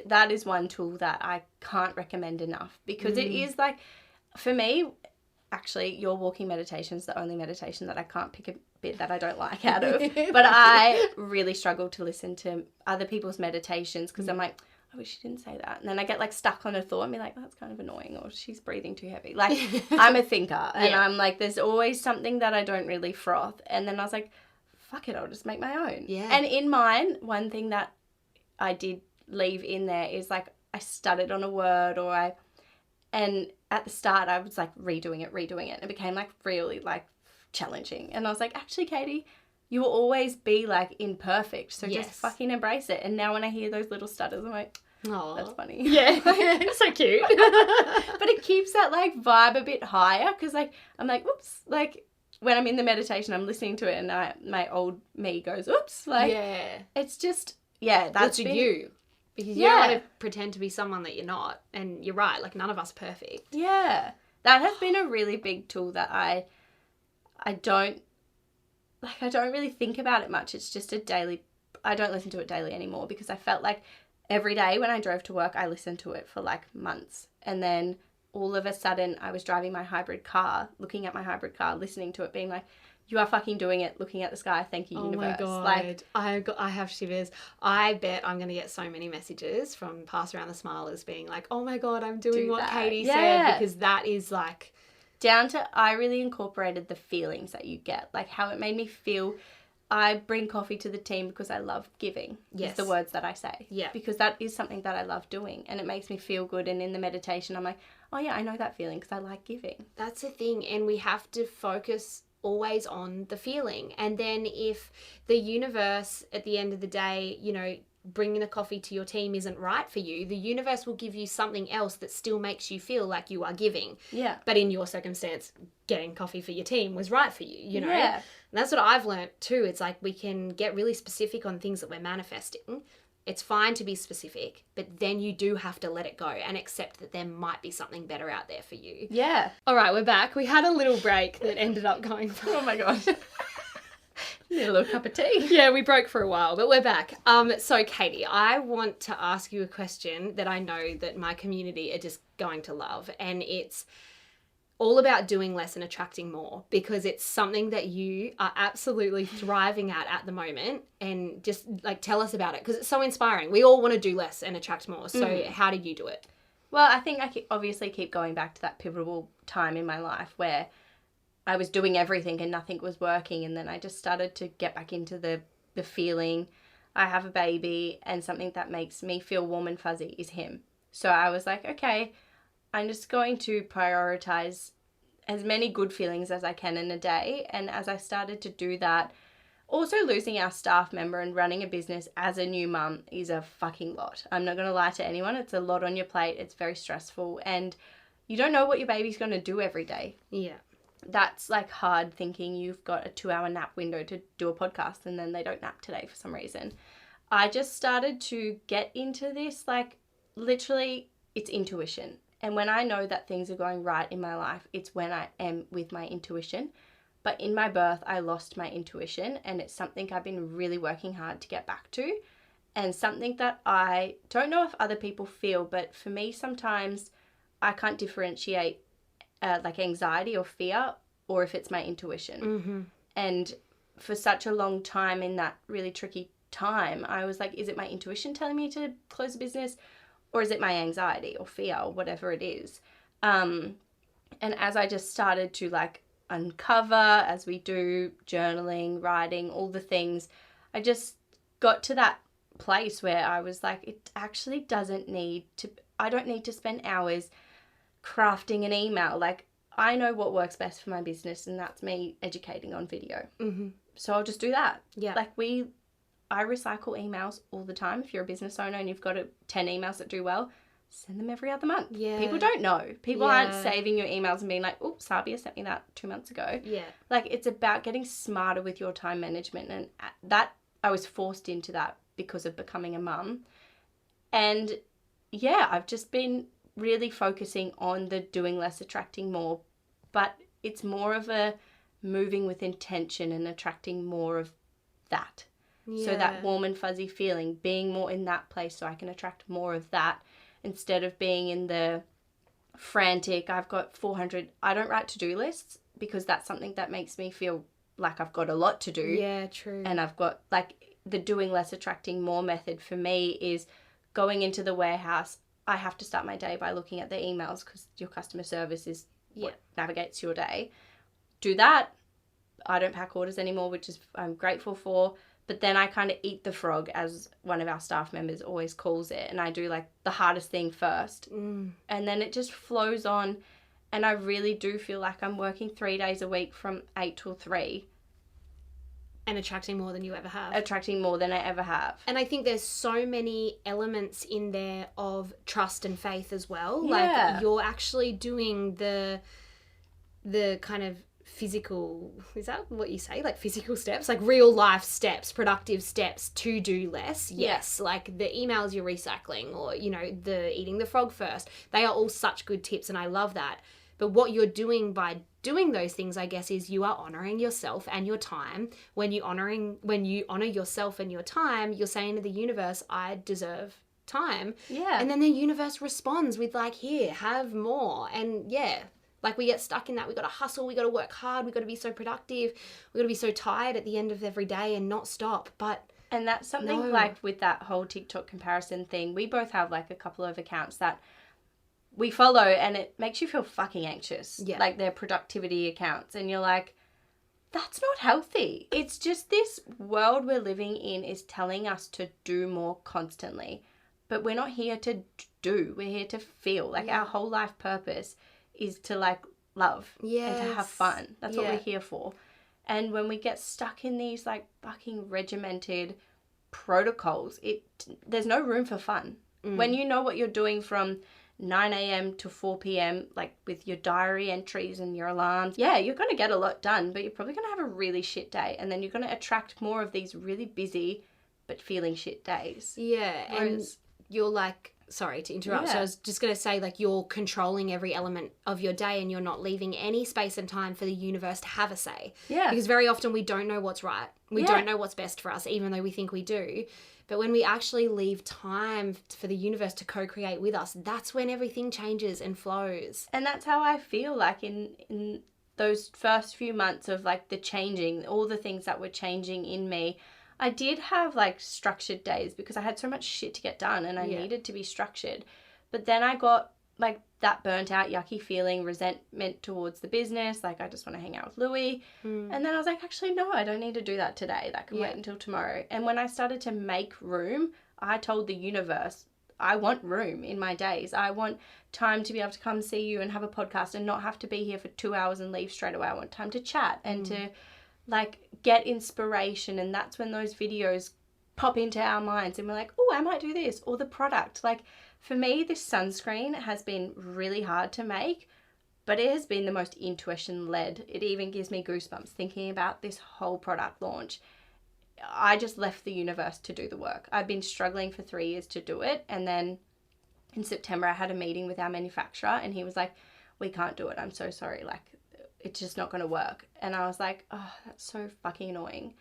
that is one tool that I can't recommend enough, because it is like, for me, actually, your walking meditation is the only meditation that I can't pick a bit that I don't like out of. But I really struggle to listen to other people's meditations because I'm like, I wish she didn't say that. And then I get like stuck on a thought and be like, oh, that's kind of annoying, or she's breathing too heavy. Like, I'm a thinker and I'm like, there's always something that I don't really froth. And then I was like, fuck it, I'll just make my own. Yeah. And in mine, one thing that I did leave in there is like, I stuttered on a word, and at the start I was like redoing it. And it became like really like challenging. And I was like, actually, Katie, you will always be like imperfect. So just fucking embrace it. And now when I hear those little stutters, I'm like, oh, that's funny. Yeah. So cute. But it keeps that like vibe a bit higher, because like, I'm like, oops, like when I'm in the meditation, I'm listening to it and my old me goes, oops. Like, it's just, that's you. Because you don't want to pretend to be someone that you're not. And you're right, like none of us are perfect. Yeah. That has been a really big tool that I don't really think about it much. It's just I don't listen to it daily anymore, because I felt like every day when I drove to work, I listened to it for like months. And then all of a sudden I was driving my hybrid car, looking at my hybrid car, listening to it, being like, you are fucking doing it, looking at the sky, thank you, universe. Oh my God, like, I have shivers. I bet I'm going to get so many messages from Pass Around the Smilers being like, oh my God, I'm doing what Katie said, because that is like... Down to, I really incorporated the feelings that you get, like how it made me feel. I bring coffee to the team because I love giving. Yes. Is the words that I say. Yeah. Because that is something that I love doing and it makes me feel good. And in the meditation, I'm like, oh yeah, I know that feeling because I like giving. That's the thing. And we have to focus always on the feeling. And then if the universe at the end of the day, you know, bringing the coffee to your team isn't right for you, the universe will give you something else that still makes you feel like you are giving. Yeah. But in your circumstance, getting coffee for your team was right for you, you know? Yeah. And that's what I've learned too. It's like we can get really specific on things that we're manifesting. It's fine to be specific, but then you do have to let it go and accept that there might be something better out there for you. Yeah. All right, we're back. We had a little break that ended up going for... Oh my God. Need a little cup of tea. Yeah, we broke for a while, but we're back. So Katie, I want to ask you a question that I know that my community are just going to love, and it's all about doing less and attracting more, because it's something that you are absolutely thriving at the moment. And just like tell us about it, because it's so inspiring. We all want to do less and attract more. So how did you do it? Well, I think I obviously keep going back to that pivotal time in my life where I was doing everything and nothing was working. And then I just started to get back into the feeling. I have a baby, and something that makes me feel warm and fuzzy is him. So I was like, okay, I'm just going to prioritize as many good feelings as I can in a day. And as I started to do that, Also, losing our staff member and running a business as a new mum is a fucking lot. I'm not going to lie to anyone. It's a lot on your plate. It's very stressful. And you don't know what your baby's going to do every day. Yeah. That's like hard thinking you've got a 2-hour nap window to do a podcast and then they don't nap today for some reason. I just started to get into this, like literally it's intuition. And when I know that things are going right in my life, it's when I am with my intuition. But in my birth, I lost my intuition, and it's something I've been really working hard to get back to, and something that I don't know if other people feel, but for me, sometimes I can't differentiate like anxiety or fear, or if it's my intuition. Mm-hmm. And for such a long time in that really tricky time, I was like, is it my intuition telling me to close a business, or is it my anxiety or fear or whatever it is? And as I just started to like uncover, as we do, journaling, writing, all the things, I just got to that place where I was like, it actually doesn't need to, I don't need to spend hours crafting an email. Like, I know what works best for my business, and that's me educating on video. Mm-hmm. So I'll just do that. Yeah. Like I recycle emails all the time. If you're a business owner and you've got 10 emails that do well, send them every other month. Yeah. People don't know. People aren't saving your emails and being like, oh, Sabbia sent me that 2 months ago. Yeah. Like, it's about getting smarter with your time management. And that, I was forced into that because of becoming a mum. And yeah, I've just been really focusing on the doing less, attracting more. But it's more of a moving with intention and attracting more of that. Yeah. So that warm and fuzzy feeling, being more in that place so I can attract more of that, instead of being in the frantic, I've got 400, I don't write to-do lists because that's something that makes me feel like I've got a lot to do. Yeah, true. And I've got, like, the doing less, attracting more method for me is going into the warehouse. I have to start my day by looking at the emails because your customer service is what navigates your day. Do that. I don't pack orders anymore, which is I'm grateful for. But then I kind of eat the frog, as one of our staff members always calls it. And I do like the hardest thing first. And then it just flows on. And I really do feel like I'm working 3 days a week from 8 till 3. And attracting more than you ever have. Attracting more than I ever have. And I think there's so many elements in there of trust and faith as well. Yeah. Like, you're actually doing the kind of physical, is that what you say? Like physical steps, like real life steps, productive steps to do less. Yes. Like the emails you're recycling, or, you know, the eating the frog first. They are all such good tips, and I love that. But what you're doing by doing those things, I guess, is you are honoring yourself and your time. When you honor yourself and your time, you're saying to the universe, I deserve time. Yeah. And then the universe responds with like, here, have more. And yeah, like we get stuck in that. We got to hustle. We got to work hard. We got to be so productive. We got to be so tired at the end of every day and not stop. And that's something like with that whole TikTok comparison thing. We both have like a couple of accounts that we follow, and it makes you feel fucking anxious. Yeah. Like they're productivity accounts, and you're like, that's not healthy. It's just this world we're living in is telling us to do more constantly. But we're not here to do. We're here to feel. Like our whole life purpose is to like love and to have fun. That's what we're here for. And when we get stuck in these like fucking regimented protocols, there's no room for fun. When you know what you're doing from 9 a.m. to 4 p.m, like with your diary entries and your alarms, you're going to get a lot done, but you're probably going to have a really shit day. And then you're going to attract more of these really busy but feeling shit days. Yeah. And you're like, sorry to interrupt. So I was just going to say, like, you're controlling every element of your day, and you're not leaving any space and time for the universe to have a say. Yeah. Because very often we don't know what's right. We don't know what's best for us, even though we think we do. But when we actually leave time for the universe to co-create with us, that's when everything changes and flows. And that's how I feel like in those first few months of like the changing, all the things that were changing in me. I did have like structured days because I had so much shit to get done and I needed to be structured. But then I got like that burnt out, yucky feeling, resentment towards the business. Like, I just want to hang out with Louis. And then I was like, actually, no, I don't need to do that today. That can wait until tomorrow. And when I started to make room, I told the universe, I want room in my days. I want time to be able to come see you and have a podcast and not have to be here for 2 hours and leave straight away. I want time to chat and to like get inspiration, and that's when those videos pop into our minds and we're like, oh, I might do this. Or the product. Like for me, this sunscreen has been really hard to make, but it has been the most intuition led. It even gives me goosebumps thinking about this whole product launch. I just left the universe to do the work. I've been struggling for 3 years to do it. And then in September, I had a meeting with our manufacturer and he was like, we can't do it. I'm so sorry. Like, it's just not going to work. And I was like, oh, that's so fucking annoying.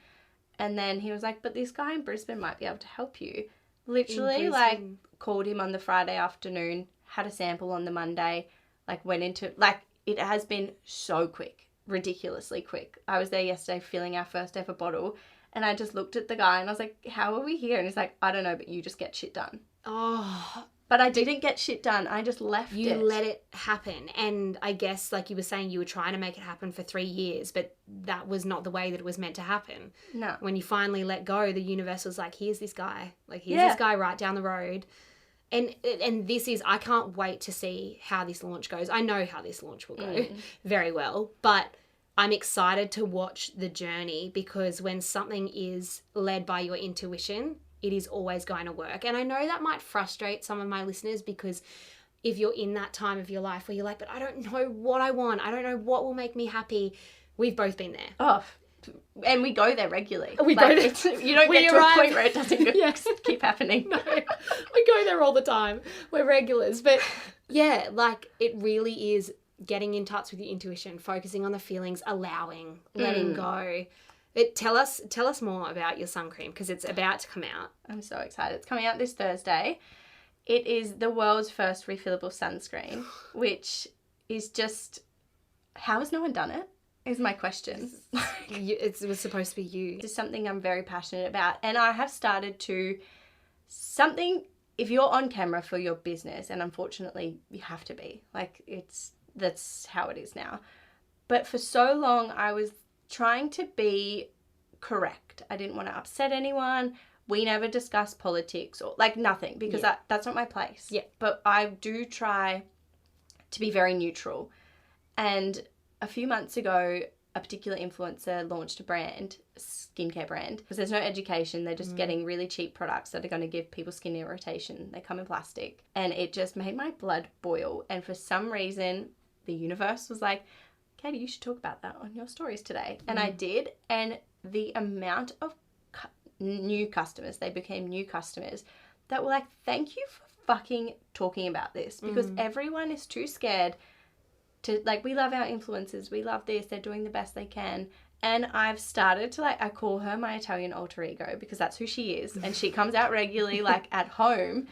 And then he was like, but this guy in Brisbane might be able to help you. Literally, like, called him on the Friday afternoon, had a sample on the Monday, like, went into, like, it has been so quick, ridiculously quick. I was there yesterday filling our first ever bottle, and I just looked at the guy, and I was like, how are we here? And he's like, I don't know, but you just get shit done. Oh, but I didn't get shit done. I just left it. You let it happen. And I guess, like you were saying, you were trying to make it happen for 3 years, but that was not the way that it was meant to happen. No. When you finally let go, the universe was like, here's this guy. Like, here's this guy right down the road. And this is, I can't wait to see how this launch goes. I know how this launch will go very well, but I'm excited to watch the journey, because when something is led by your intuition, it is always going to work. And I know that might frustrate some of my listeners, because if you're in that time of your life where you're like, but I don't know what I want, I don't know what will make me happy. We've both been there. Oh, and we go there regularly. We go there. You don't get to a point where it doesn't keep happening. No, we go there all the time. We're regulars. But yeah, like it really is getting in touch with your intuition, focusing on the feelings, allowing, letting go. Tell us more about your sun cream, because it's about to come out. I'm so excited. It's coming out this Thursday. It is the world's first refillable sunscreen, which is just, how has no one done it? Is my question. It was supposed to be you. It's something I'm very passionate about. And I have started to, if you're on camera for your business, and unfortunately you have to be, like that's how it is now. But for so long I was trying to be correct. I didn't want to upset anyone. We never discussed politics or like nothing, because that's not my place. Yeah. But I do try to be very neutral. And a few months ago, a particular influencer launched a brand, a skincare brand, because there's no education. They're just getting really cheap products that are going to give people skin irritation. They come in plastic. And it just made my blood boil. And for some reason, the universe was like, Katie, you should talk about that on your stories today. And I did. And the amount of new customers, they became new customers that were like, thank you for fucking talking about this, because everyone is too scared to, like, we love our influencers, we love this, they're doing the best they can. And I've started to, like, I call her my Italian alter ego, because that's who she is, and she comes out regularly, like, at home,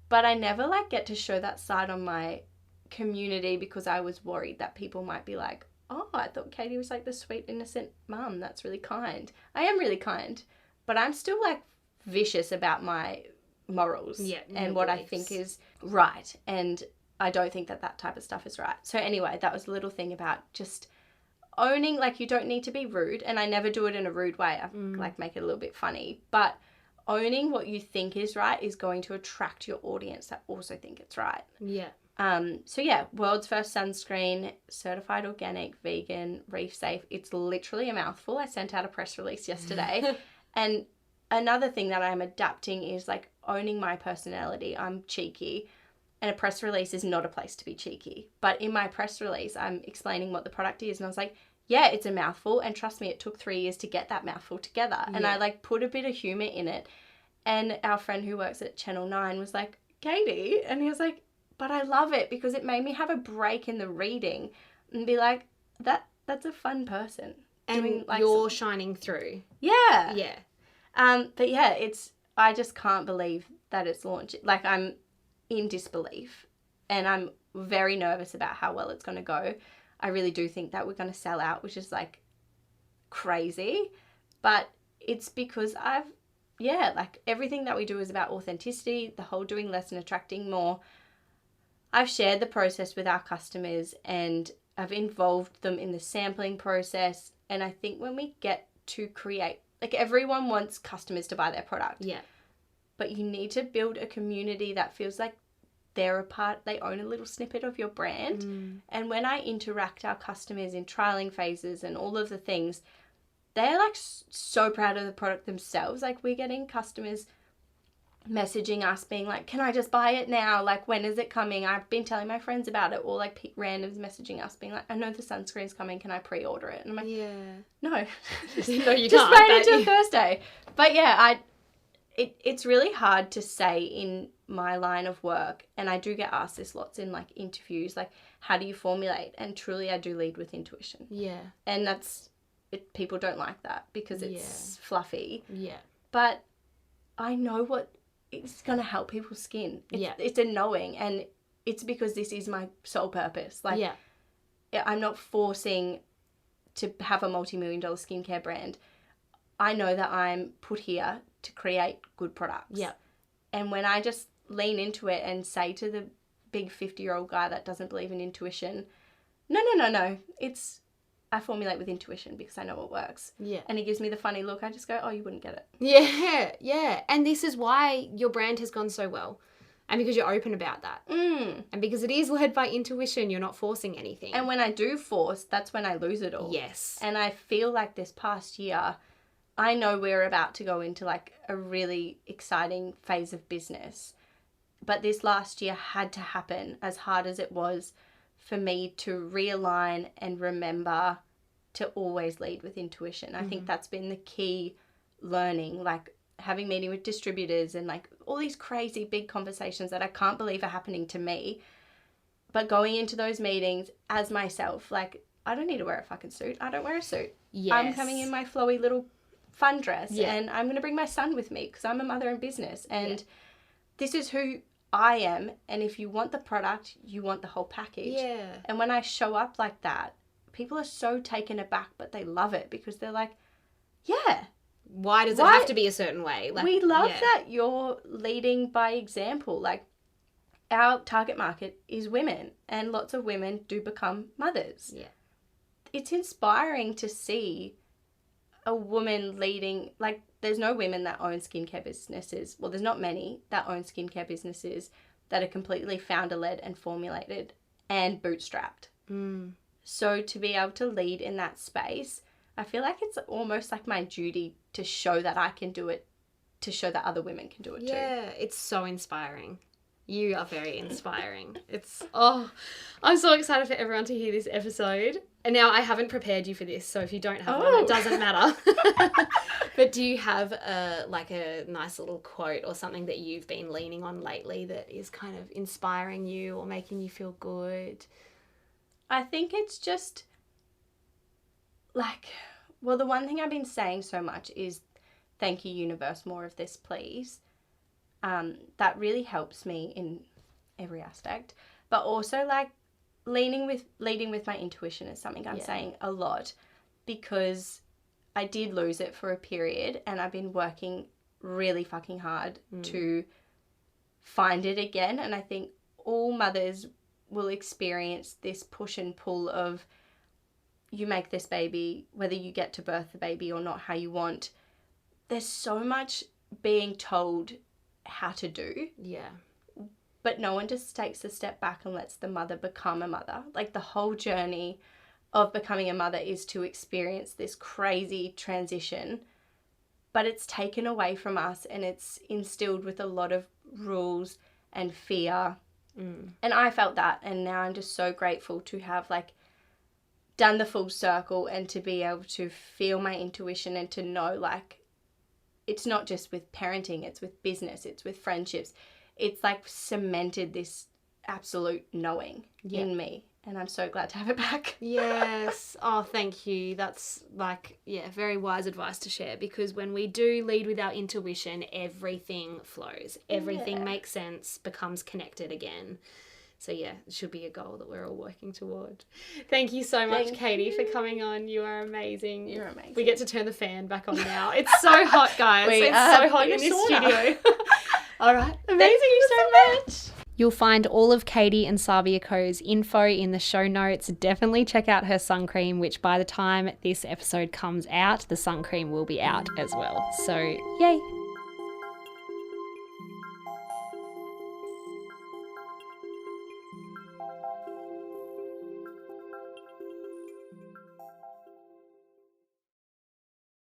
but I never, like, get to show that side on my community, because I was worried that people might be like, oh, I thought Katie was, like, the sweet, innocent mum, that's really kind. I am really kind, but I'm still, like, vicious about my morals and what I think is right, and I don't think that type of stuff is right. So anyway, that was a little thing about just owning, like, you don't need to be rude, and I never do it in a rude way. I like make it a little bit funny, but owning what you think is right is going to attract your audience that also think it's right. Yeah. So yeah, world's first sunscreen, certified organic, vegan, reef safe. It's literally a mouthful. I sent out a press release yesterday. And another thing that I'm adapting is, like, owning my personality. I'm cheeky. And a press release is not a place to be cheeky. But in my press release, I'm explaining what the product is. And I was like, yeah, it's a mouthful. And trust me, it took 3 years to get that mouthful together. Yeah. And I, like, put a bit of humor in it. And our friend who works at Channel 9 was like, Katie? And he was like, but I love it, because it made me have a break in the reading and be like, that's a fun person. And doing, like, you're shining through. Yeah. Yeah. But yeah, I just can't believe that it's launched. Like, I'm in disbelief, and I'm very nervous about how well it's going to go. I really do think that we're going to sell out, which is, like, crazy, but it's because like, everything that we do is about authenticity, the whole doing less and attracting more. I've shared the process with our customers, and I've involved them in the sampling process, and I think when we get to create, like, everyone wants customers to buy their product. Yeah. But you need to build a community that feels like they're a part, they own a little snippet of your brand. And when I interact our customers in trialing phases and all of the things, they're like so proud of the product themselves. Like we're getting customers messaging us being like, can I just buy it now? Like, when is it coming? I've been telling my friends about it. Or like randoms messaging us being like, I know the sunscreen's coming. Can I pre-order it? And I'm like, no. No, you just can't. wait until Thursday. But yeah, it's really hard to say in my line of work. And I do get asked this lots in like interviews, like, how do you formulate? And truly I do lead with intuition. Yeah. And people don't like that because it's fluffy. Yeah. But I know what it's going to help people's skin. It's a knowing, and it's because this is my sole purpose. Like, I'm not forcing to have a multi-million-dollar skincare brand. I know that I'm put here to create good products. Yeah. And when I just lean into it and say to the big 50-year-old guy that doesn't believe in intuition, no, I formulate with intuition because I know what works. Yeah. And he gives me the funny look. I just go, oh, you wouldn't get it. Yeah, yeah. And this is why your brand has gone so well. And because you're open about that. And because it is led by intuition, you're not forcing anything. And when I do force, that's when I lose it all. Yes. And I feel like this past year, I know we're about to go into like a really exciting phase of business. But this last year had to happen, as hard as it was, for me to realign and remember to always lead with intuition. I think that's been the key learning, like having meeting with distributors and like all these crazy big conversations that I can't believe are happening to me. But going into those meetings as myself, like, I don't need to wear a fucking suit. I don't wear a suit. Yes. I'm coming in my flowy little fun dress and I'm going to bring my son with me because I'm a mother in business and this is who I am. And if you want the product, you want the whole package. Yeah. And when I show up like that, people are so taken aback, but they love it because they're like, yeah. Why does it have to be a certain way? Like, we love that you're leading by example. Like, our target market is women, and lots of women do become mothers. Yeah. It's inspiring to see a woman leading, like, there's no women that own skincare businesses. Well, there's not many that own skincare businesses that are completely founder-led and formulated and bootstrapped. So to be able to lead in that space, I feel like it's almost like my duty to show that I can do it, to show that other women can do it too. Yeah, it's so inspiring. You are very inspiring. I'm so excited for everyone to hear this episode. And now I haven't prepared you for this, so if you don't have one, it doesn't matter. But do you have a nice little quote or something that you've been leaning on lately that is kind of inspiring you or making you feel good? I think it's just the one thing I've been saying so much is thank you, universe, more of this, please. That really helps me in every aspect. But also leading with my intuition is something I'm saying a lot because I did lose it for a period and I've been working really fucking hard to find it again. And I think all mothers will experience this push and pull of you make this baby, whether you get to birth the baby or not how you want. There's so much being told how to do. Yeah. But no one just takes a step back and lets the mother become a mother. Like, the whole journey of becoming a mother is to experience this crazy transition, but it's taken away from us and it's instilled with a lot of rules and fear. And I felt that, and now I'm just so grateful to have done the full circle and to be able to feel my intuition and to know it's not just with parenting, it's with business, it's with friendships. It's cemented this absolute knowing in me. And I'm so glad to have it back. Yes. Oh, thank you. That's very wise advice to share, because when we do lead with our intuition, everything flows. Everything makes sense, becomes connected again. So yeah, it should be a goal that we're all working toward. Thank you so much, Katie, for coming on. You are amazing. You're amazing. We get to turn the fan back on now. It's so hot, guys. It's so hot in this studio. All right. Amazing. Thank you so much. You'll find all of Katie and Sabbia Co's info in the show notes. Definitely check out her sun cream, which by the time this episode comes out, the sun cream will be out as well. So yay.